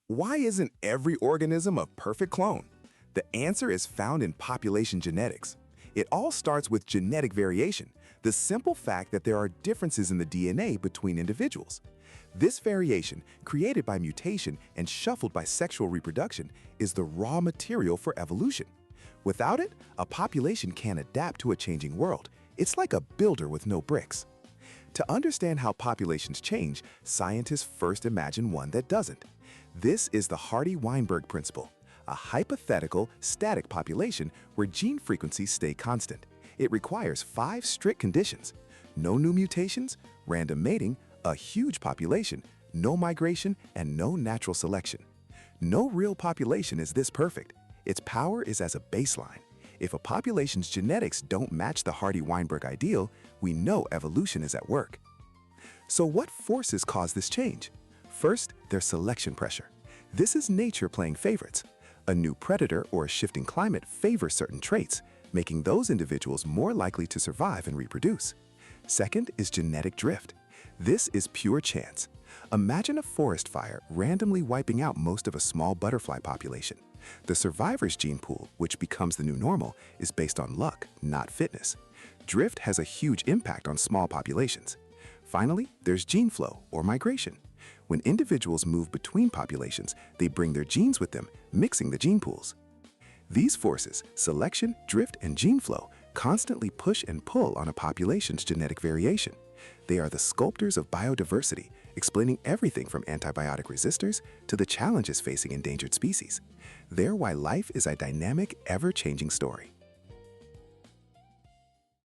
Why isn't every organism a perfect clone? The answer is found in population genetics. It all starts with genetic variation, the simple fact that there are differences in the DNA between individuals. This variation, created by mutation and shuffled by sexual reproduction, is the raw material for evolution. Without it, a population can't adapt to a changing world. It's like a builder with no bricks. To understand how populations change, scientists first imagine one that doesn't. This is the Hardy-Weinberg principle, a hypothetical, static population where gene frequencies stay constant. It requires 5 strict conditions: no new mutations, random mating, a huge population, no migration, and no natural selection. No real population is this perfect. Its power is as a baseline. If a population's genetics don't match the Hardy-Weinberg ideal, we know evolution is at work. So what forces cause this change? First, there's selection pressure. This is nature playing favorites. A new predator or a shifting climate favors certain traits, making those individuals more likely to survive and reproduce. Second is genetic drift. This is pure chance. Imagine a forest fire randomly wiping out most of a small butterfly population. The survivor's gene pool, which becomes the new normal, is based on luck, not fitness. Drift has a huge impact on small populations. Finally, there's gene flow or migration. When individuals move between populations, they bring their genes with them, mixing the gene pools. These forces, selection, drift, and gene flow, constantly push and pull on a population's genetic variation. They are the sculptors of biodiversity, explaining everything from antibiotic resistors to the challenges facing endangered species. They're why life is a dynamic, ever-changing story.